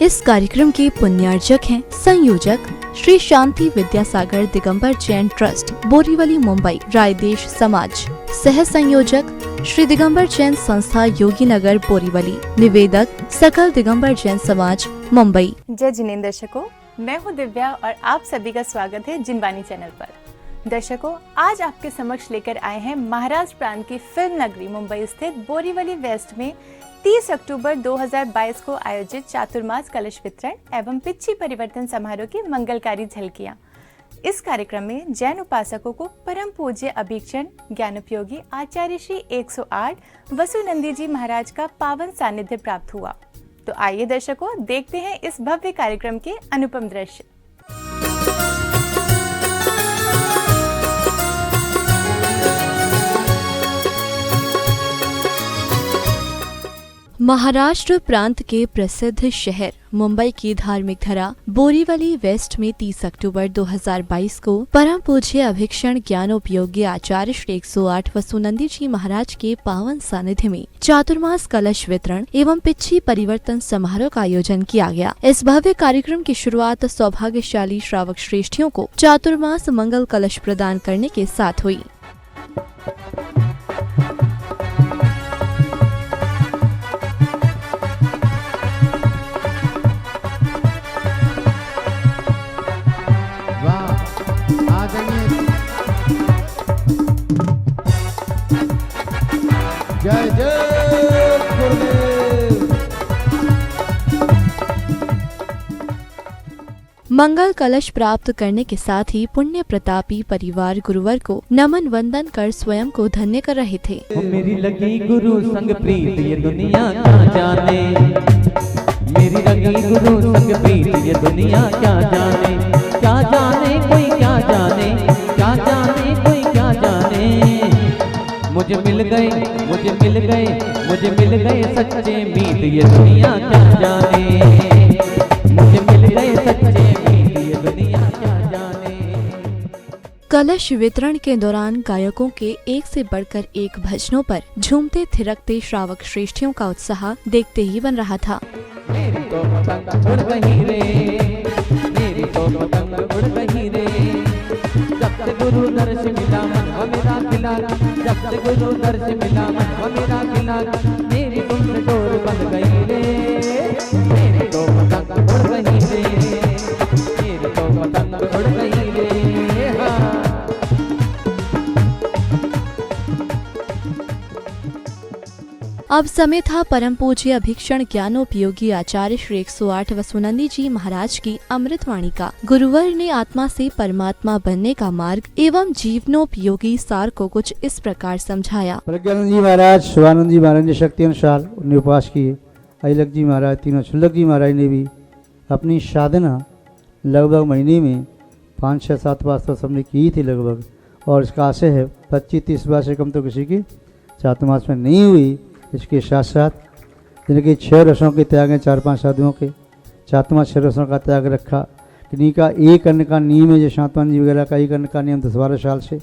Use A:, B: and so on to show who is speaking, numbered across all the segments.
A: इस कार्यक्रम के पुण्यार्जक हैं संयोजक श्री शांति विद्यासागर दिगंबर जैन ट्रस्ट बोरीवली मुंबई रायदेश समाज, सह संयोजक श्री दिगंबर जैन संस्था योगी नगर बोरीवली, निवेदक सकल दिगंबर जैन समाज मुंबई।
B: जय जिनेंद्र दर्शकों, मैं हूं दिव्या और आप सभी का स्वागत है जिनवानी चैनल पर। दर्शकों, आज आपके समक्ष लेकर आए हैं महाराष्ट्र प्रांत की फिल्म नगरी मुंबई स्थित बोरीवली वेस्ट में 30 अक्टूबर 2022 को आयोजित चातुर्मास कलश वितरण एवं पिच्छी परिवर्तन समारोह की मंगलकारी झलकियां। इस कार्यक्रम में जैन उपासकों को परम पूज्य अभीक्षण ज्ञानोपयोगी आचार्य श्री 108 वसुनंदी जी महाराज का पावन सानिध्य प्राप्त हुआ। तो आइए दर्शकों, देखते हैं इस भव्य कार्यक्रम के अनुपम दृश्य।
A: महाराष्ट्र प्रांत के प्रसिद्ध शहर मुंबई की धार्मिक धरा बोरीवली वेस्ट में 30 अक्टूबर 2022 को परम पूज्य अभीक्षण ज्ञानोपयोगी आचार्य श्री 108 वसुनंदी जी महाराज के पावन सानिध्य में चातुर्मास कलश वितरण एवं पिच्छी परिवर्तन समारोह का आयोजन किया गया। इस भव्य कार्यक्रम की शुरुआत सौभाग्यशाली श्रावक श्रेष्ठियों को चातुर्मास मंगल कलश प्रदान करने के साथ हुई।
C: जय जय गुरुदेव।
A: मंगल कलश प्राप्त करने के साथ ही पुण्य प्रतापी परिवार गुरुवर को नमन वंदन कर स्वयं को धन्य कर रहे थे।
C: मेरी लगी गुरु संग प्रीत ये दुनिया क्या जाने, मेरी लगी गुरु संग प्रीत ये दुनिया क्या जाने, क्या जाने कोई क्या जाने, क्या जाने कोई क्या जाने। मुझे मिल गए, मुझे मिल गए, मुझे मिल गए सच्चे मीत ये दुनिया क्या जाने, मुझे मिल गए सच्चे मीत ये दुनिया क्या जाने।
A: कलश वितरण के दौरान गायकों के एक से बढ़कर एक भजनों पर झूमते थिरकते श्रावक श्रेष्ठियों का उत्साह देखते ही बन रहा था।
C: मेरी तो पतंग उड़ गई रे, मेरी तो पतंग उड़ गई रे, जब से गुरु दर्श मिला मन मेरा खिला, जब से गुरु दर्श मिला मन मेरा खिला, मेरी तुम डोर बन गई रे, मेरी तो पतंग उड़ गई रे, मेरी तो पतंग उड़ गई रे।
A: अब समय था परम पूज्य अभीक्षण ज्ञानोपयोगी आचार्य श्री 108 वसुनंदी जी महाराज की अमृतवाणी का। गुरुवर ने आत्मा से परमात्मा बनने का मार्ग एवं जीवनोपयोगी सार को कुछ इस प्रकार समझाया।
D: प्रज्ञानंद जी महाराज, शिवानंद जी महाराज ने शक्ति अनुसार उन्हें उपास किए। अहिलक जी महाराज, तीनों शुल्लक जी महाराज ने भी अपनी साधना लगभग महीने में 5, 6, 7 बार तो सबने की थी लगभग, और इसका आशय है 25-30 बार से कम तो किसी की चातुर्मास में नहीं हुई। इसके साथ साथ जिनके 6 रसों के त्याग हैं, 4-5 साधुओं के चातुर्मास 6 रसों का त्याग रखा। किन्हीं का एक अन्न का नियम है, जो शांतवान जी वगैरह का एक अन्न का नियम 10-12 साल से।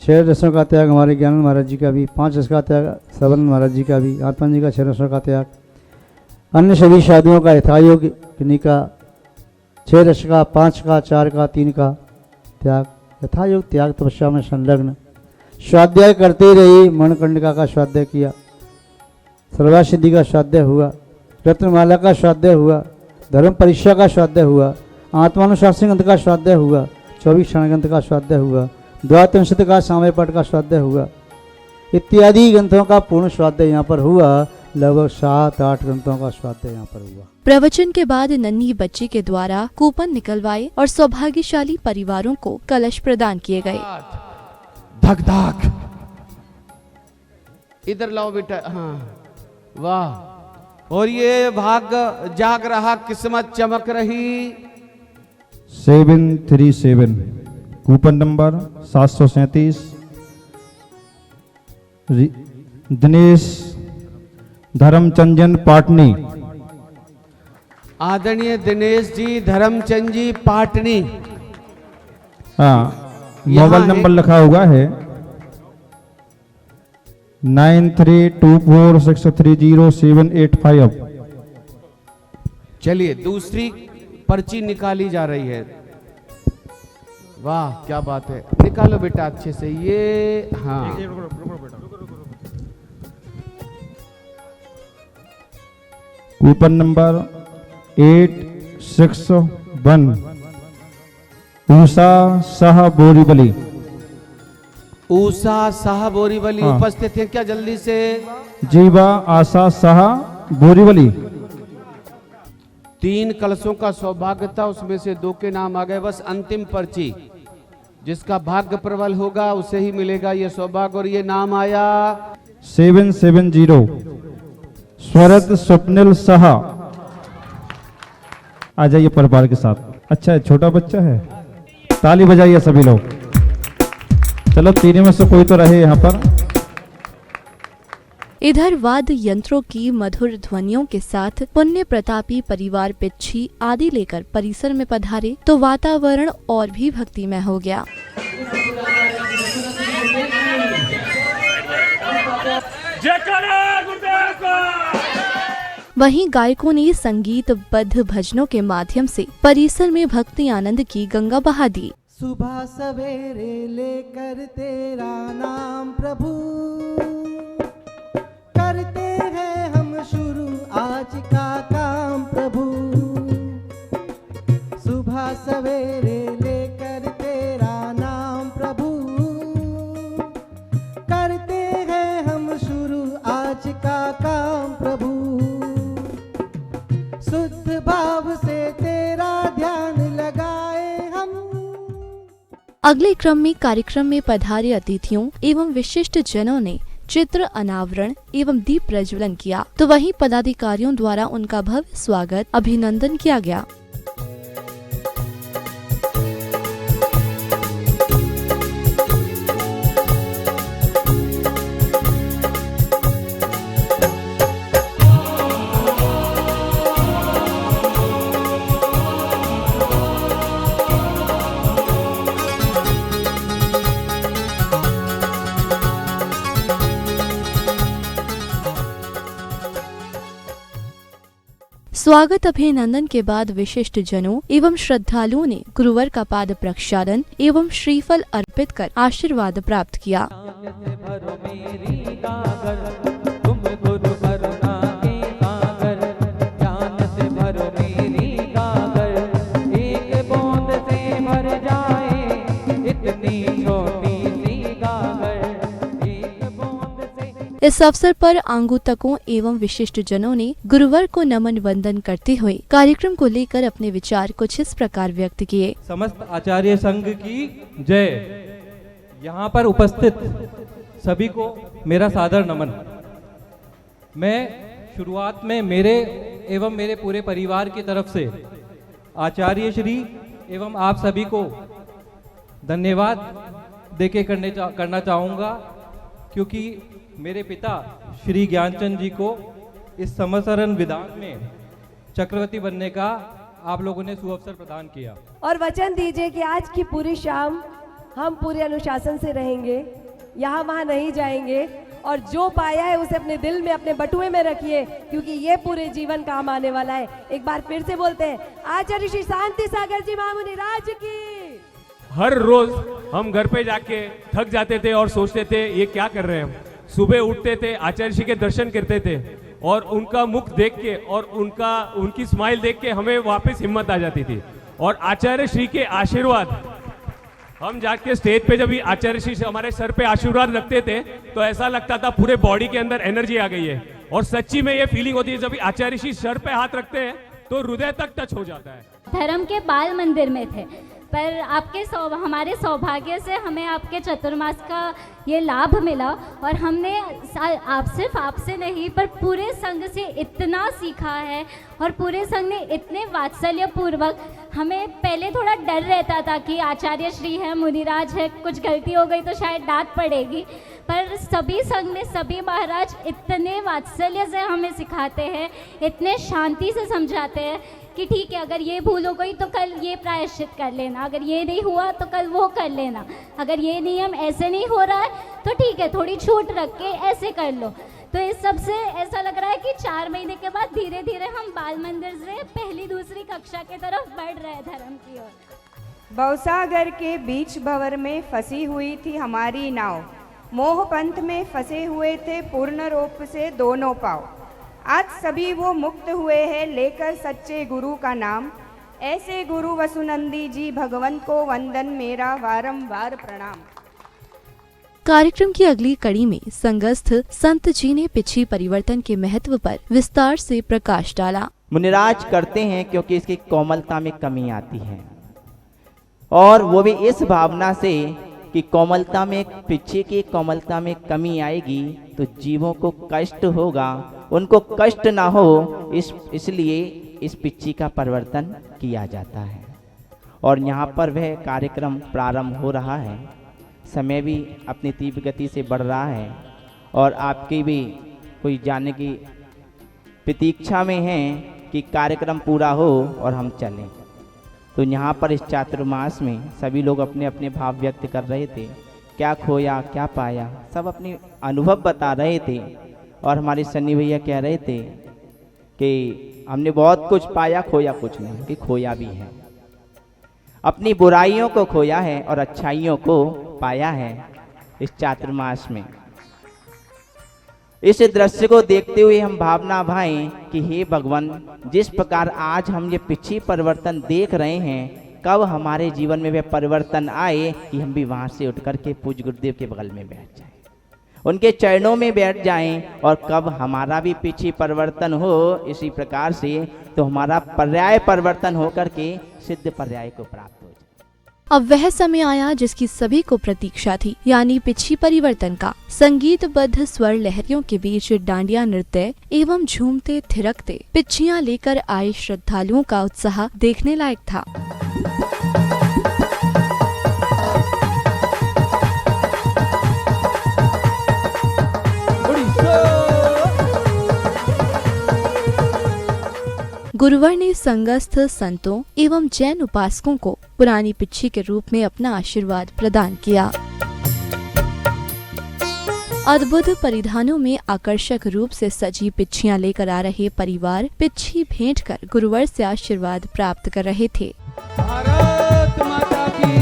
D: 6 रसों का त्याग हमारे ज्ञानंद महाराज जी का भी, 5 रस का त्याग सदानंद महाराज जी का भी, आत्मान जी का 6 रसों का त्याग। अन्य सभी साधुओं का यथायोग किन्हीं का 6 रस का, 5 का, 4 का, 3 का त्याग, यथायोग त्याग तपस्या में संलग्न। स्वाध्याय करते रहे, मणिकर्णिका का स्वाध्याय किया, सर्वा सिद्धि का स्वाध्याय हुआ, रत्नमाला का स्वाध्याय हुआ, धर्म परीक्षा का स्वाध्याय हुआ, आत्मानुशासन ग्रंथ का स्वाध्याय हुआ, 24 क्षण ग्रंथ का स्वाध्याय हुआ, द्वात्रिंशत् का सामय पाठ का स्वाध्याय हुआ, इत्यादि ग्रंथों का पूर्ण स्वाध्याय यहाँ पर हुआ। लगभग 7-8 ग्रंथों का स्वाध्याय यहाँ पर हुआ।
A: प्रवचन के बाद नन्ही बच्ची के द्वारा कूपन निकलवाए और सौभाग्यशाली परिवारों को कलश प्रदान किए गए।
E: धक धक, इधर लाओ बेटा। हाँ, वाह। और ये भाग्य जाग रहा, किस्मत चमक रही।
F: 737 कूपन नंबर 737 दिनेश धर्मचंदन पाटनी।
E: आदरणीय दिनेश जी धर्मचंद जी पाटनी।
F: हाँ, मोबाइल नंबर लिखा हुआ है 9324630785।
E: चलिए दूसरी पर्ची निकाली जा रही है। वाह क्या बात है, निकालो बेटा अच्छे से ये। हाँ
F: कूपन नंबर 861 ऊषा शाह बोरीवली।
E: ऊषा शाह बोरीवली
F: हाँ।
E: उपस्थित है क्या जल्दी से?
F: जीवा आशा शाह बोरीवली।
E: 3 कलशों का सौभाग्य था, उसमें से 2 के नाम आ गए। बस अंतिम पर्ची, जिसका भाग्य प्रबल होगा उसे ही मिलेगा ये सौभाग्य। और ये नाम आया
F: 770 स्वरत स्वप्निल शाह। आ जाइए परिवार के साथ। अच्छा है, छोटा बच्चा है, ताली बजाइए सभी लोग। चलो तीनों में से कोई तो रहे यहाँ पर।
A: इधर वाद्य यंत्रों की मधुर ध्वनियों के साथ पुण्य प्रतापी परिवार पिच्छी आदि लेकर परिसर में पधारे तो वातावरण और भी भक्तिमय हो गया। वहीं गायकों ने संगीतबद्ध भजनों के माध्यम से परिसर में भक्ति आनंद की गंगा बहा दी।
G: सुबह सवेरे लेकर तेरा नाम प्रभु, करते हैं हम शुरू आज का काम प्रभु। सुबह सवेरे लेकर तेरा नाम प्रभु, करते हैं हम शुरू आज का काम प्रभु। शुद्ध भाव से तेरा ध्यान लगाए हम।
A: अगले क्रम में कार्यक्रम में पधारे अतिथियों एवं विशिष्ट जनों ने चित्र अनावरण एवं दीप प्रज्वलन किया तो वहीं पदाधिकारियों द्वारा उनका भव्य स्वागत अभिनंदन किया गया। स्वागत अभिनंदन के बाद विशिष्ट जनों एवं श्रद्धालुओं ने गुरुवर का पाद प्रक्षालन एवं श्रीफल अर्पित कर आशीर्वाद प्राप्त किया। इस अवसर पर आगंतुकों एवं विशिष्ट जनों ने गुरुवर को नमन वंदन करते हुए कार्यक्रम को लेकर अपने विचार कुछ इस प्रकार व्यक्त किए।
H: समस्त आचार्य संघ की जय। यहाँ पर उपस्थित सभी को मेरा सादर नमन। मैं शुरुआत में मेरे एवं मेरे पूरे परिवार की तरफ से आचार्य श्री एवं आप सभी को धन्यवाद देके करना चाहूँगा, क्योंकि मेरे पिता श्री ज्ञानचंद जी को इस समसरण विधान में चक्रवर्ती बनने का आप लोगों ने सुअवसर प्रदान किया।
I: और वचन दीजिए कि आज की पूरी शाम हम पूरे अनुशासन से रहेंगे, यहाँ वहाँ नहीं जाएंगे और जो पाया है उसे अपने दिल में अपने बटुए में रखिए, क्योंकि ये पूरे जीवन काम आने वाला है। एक बार फिर से बोलते हैं, आचार्य श्री शांति सागर जी महामुनि राज की।
J: हर रोज हम घर पे जाके थक जाते थे और सोचते थे ये क्या कर रहे हैं हम। सुबह उठते थे, आचार्य श्री के दर्शन करते थे और उनका मुख देख के और उनकी स्माइल देख के हमें वापस हिम्मत आ जाती थी। और आचार्य श्री के आशीर्वाद, हम जाके स्टेज पे जब आचार्य श्री हमारे सर पे आशीर्वाद रखते थे तो ऐसा लगता था पूरे बॉडी के अंदर एनर्जी आ गई है। और सच्ची में ये फीलिंग होती है जब आचार्य श्री सर पे हाथ रखते हैं तो हृदय तक टच हो जाता है।
K: धर्म के बाल मंदिर में थे, पर हमारे सौभाग्य से हमें आपके चतुर्मास का ये लाभ मिला और हमने सिर्फ आपसे नहीं पर पूरे संघ से इतना सीखा है और पूरे संघ ने इतने वात्सल्य पूर्वक, हमें पहले थोड़ा डर रहता था कि आचार्य श्री है, मुनिराज है, कुछ गलती हो गई तो शायद डांट पड़ेगी, पर सभी संघ में सभी महाराज इतने वात्सल्य से हमें सिखाते हैं, इतने शांति से समझाते हैं कि ठीक है, अगर ये भूल हो गई तो कल ये प्रायश्चित कर लेना, अगर ये नहीं हुआ तो कल वो कर लेना, अगर ये नियम ऐसे नहीं हो रहा है तो ठीक है थोड़ी छूट रख के ऐसे कर लो। तो इस सबसे ऐसा लग रहा है कि 4 महीने के बाद धीरे धीरे हम बाल मंदिर से पहली दूसरी कक्षा की तरफ बढ़ रहे हैं धर्म की ओर।
L: भवसागर के बीच भंवर में फंसी हुई थी हमारी नाव, मोह पंथ में फंसे हुए थे पूर्ण रूप से दोनों पाँव। आज सभी वो मुक्त हुए हैं लेकर सच्चे गुरु का नाम, ऐसे गुरु वसुनंदी जी भगवंत को वंदन मेरा वारंवार प्रणाम।
A: कार्यक्रम की अगली कड़ी में संगस्थ संत जी ने पिछी परिवर्तन के महत्व पर विस्तार से प्रकाश डाला।
M: मुनिराज करते हैं क्योंकि इसकी कोमलता में कमी आती है, और वो भी इस भावना से कि कोमलता में, पिछे की कोमलता में कमी आएगी तो जीवों को कष्ट होगा, उनको कष्ट ना हो, इसलिए इस पिछी का परिवर्तन किया जाता है। और यहाँ पर वह कार्यक्रम प्रारंभ हो रहा है। समय भी अपनी तीव्र गति से बढ़ रहा है और आपकी भी कोई जाने की प्रतीक्षा में है कि कार्यक्रम पूरा हो और हम चलें। तो यहाँ पर इस चातुर्मास में सभी लोग अपने अपने भाव व्यक्त कर रहे थे, क्या खोया क्या पाया, सब अपने अनुभव बता रहे थे। और हमारे सन्नी भैया कह रहे थे कि हमने बहुत कुछ पाया, खोया कुछ नहीं, कि खोया भी है। अपनी बुराइयों को खोया है और अच्छाइयों को पाया है इस चातुर्मास में। इस दृश्य को देखते हुए हम भावना भाएं कि हे भगवान, जिस प्रकार आज हम ये पिछी परिवर्तन देख रहे हैं, कब हमारे जीवन में वह परिवर्तन आए कि हम भी वहां से उठ करके पूज्य गुरुदेव के बगल में बैठ जाएं, उनके चरणों में बैठ जाएं, और कब हमारा भी पिछी परिवर्तन हो इसी प्रकार से, तो हमारा पर्याय परिवर्तन हो करके सिद्ध पर्याय को प्राप्त हो जाए।
A: अब वह समय आया जिसकी सभी को प्रतीक्षा थी, यानी पिछी परिवर्तन का। संगीतबद्ध स्वर लहरियों के बीच डांडिया नृत्य एवं झूमते थिरकते पिछियां लेकर आए श्रद्धालुओं का उत्साह देखने लायक था। गुरुवर ने संगस्थ संतों एवं जैन उपासकों को पुरानी पिछी के रूप में अपना आशीर्वाद प्रदान किया। अद्भुत परिधानों में आकर्षक रूप से सजी पिछियां लेकर आ रहे परिवार पिछी भेंट कर गुरुवर से आशीर्वाद प्राप्त कर रहे थे।
E: भारत माता की।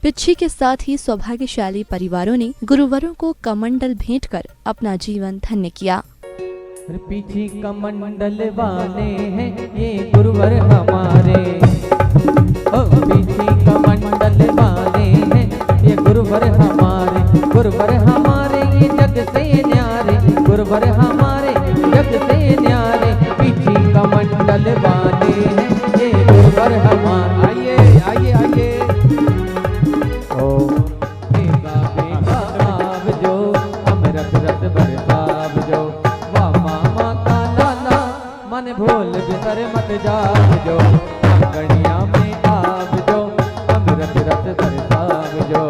A: पिछी के साथ ही सौभाग्यशाली परिवारों ने गुरुवरों को कमंडल भेंट कर अपना जीवन धन्य किया।
C: पिछी कमंडल वाले हैं ये गुरुवर हमारे, ओ पिछी कमंडल वाले हैं ये गुरुवर हमारे ये जग से न्यारे, गुरुवर हमारे जग से न्यारे। पिछी कमंडल वाले हैं ये गुरुवर हमारे। आइए आइए आइए। बेगा बेगा आवजो, अमृत रस बरसावजो, वाह मामा का लाला मन भूल बिसर मत जावजो, अंगनिया में आवजो, अमृत रस बरसावजो।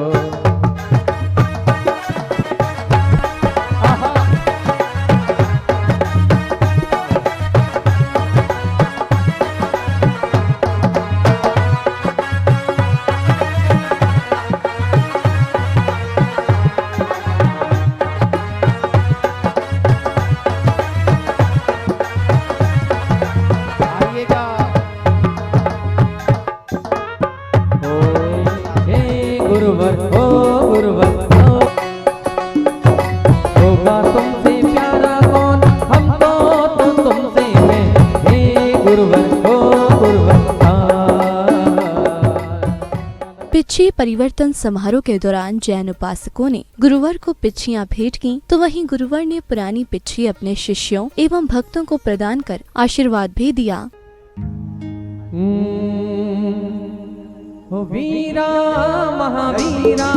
A: पिछी परिवर्तन समारोह के दौरान जैन उपासकों ने गुरुवर को पिछियां भेंट की, तो वहीं गुरुवर ने पुरानी पिछी अपने शिष्यों एवं भक्तों को प्रदान कर आशीर्वाद भी दिया।
C: ओ वीरा महावीरा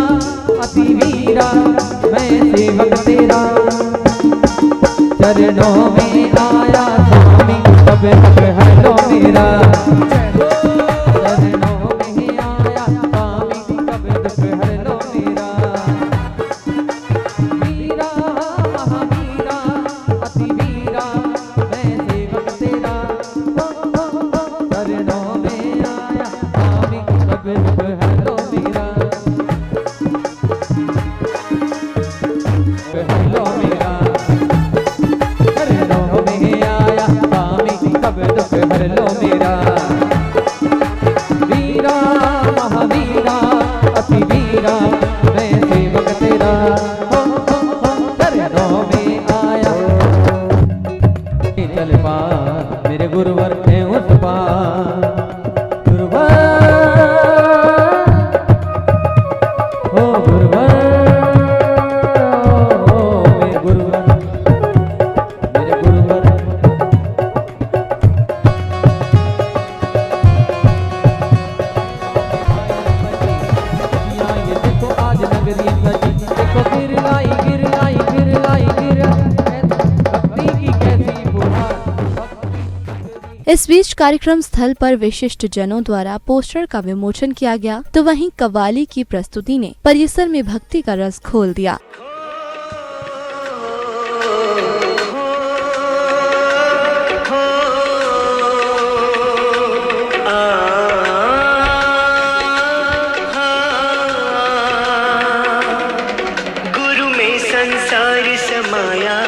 C: अति वीरा, मैं सेवक तेरा, चरणों में आया स्वामी, कब तक है लो मेरा। उठ पा गुरुवर हो गुरुवर हो मेरे गुरुवर मेरे गुरुवर। ये देखो आज नगरी सजी, देखो गिर लाई गिर लाई गिर लाई गिर, भक्ति की कैसी फुहार।
A: इस बीच कार्यक्रम स्थल पर विशिष्ट जनों द्वारा पोस्टर का विमोचन किया गया, तो वहीं कव्वाली की प्रस्तुति ने परिसर में भक्ति का रस खोल दिया।
N: गुरु में संसार समाया,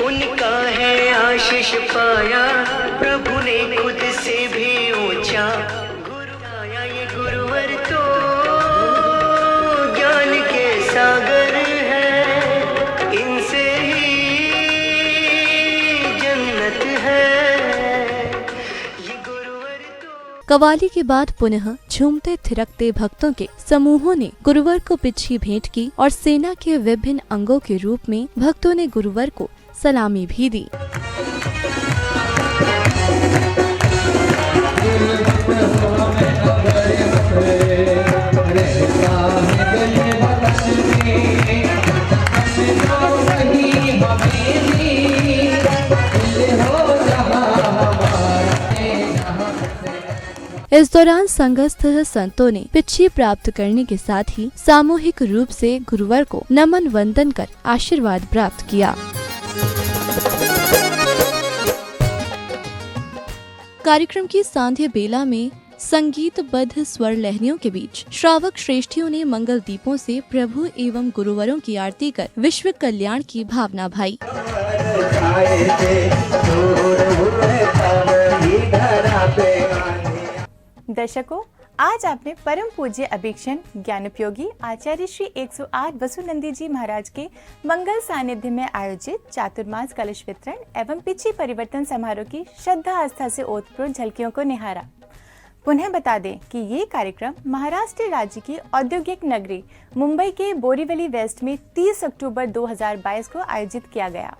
N: उनका है आशीष पाया, प्रभु ने खुद से भी ऊंचा गुरु आया। ये गुरुवर तो ज्ञान के सागर है, इनसे ही जन्नत है। ये गुरुवर तो
A: कव्वाली के बाद पुनः झूमते थिरकते भक्तों के समूहों ने गुरुवर को पिच्छी भेंट की और सेना के विभिन्न अंगों के रूप में भक्तों ने गुरुवर को सलामी भी दी। इस दौरान संघस्थ संतों ने पिच्छी प्राप्त करने के साथ ही सामूहिक रूप से गुरुवर को नमन वंदन कर आशीर्वाद प्राप्त किया। कार्यक्रम की सांध्य बेला में संगीतबद्ध स्वर लहरियों के बीच श्रावक श्रेष्ठियों ने मंगल दीपों से प्रभु एवं गुरुवरों की आरती कर विश्व कल्याण की भावना भाई।
B: दर्शकों, आज आपने परम पूज्य अभीक्षण ज्ञानोपयोगी आचार्य श्री 108 वसुनंदी जी महाराज के मंगल सानिध्य में आयोजित चातुर्मास कलश वितरण एवं पिछी परिवर्तन समारोह की श्रद्धा आस्था से ओतप्रोत झलकियों को निहारा। पुनः बता दें कि ये कार्यक्रम महाराष्ट्र राज्य की औद्योगिक नगरी मुंबई के बोरीवली वेस्ट में 30 अक्टूबर 2022 को आयोजित किया गया।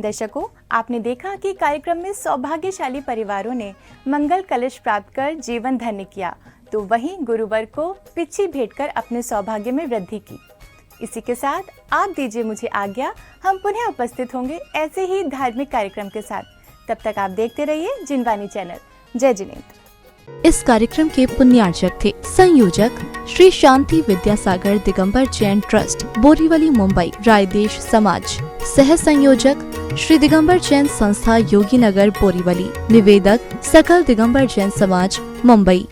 B: दर्शकों, आपने देखा कि कार्यक्रम में सौभाग्यशाली परिवारों ने मंगल कलश प्राप्त कर जीवन धन्य किया, तो वहीं गुरुवर को पिच्छी भेंट कर अपने सौभाग्य में वृद्धि की। इसी के साथ आप दीजिए मुझे आज्ञा। हम पुनः उपस्थित होंगे ऐसे ही धार्मिक कार्यक्रम के साथ। तब तक आप देखते रहिए जिनवानी चैनल। जय जिनेन्द्र।
A: इस कार्यक्रम के पुण्यार्चक थे संयोजक श्री शांति विद्यासागर दिगंबर जैन ट्रस्ट बोरीवली मुंबई रायदेश समाज, सह संयोजक श्री दिगंबर जैन संस्था योगी नगर बोरीवली, निवेदक सकल दिगंबर जैन समाज मुंबई।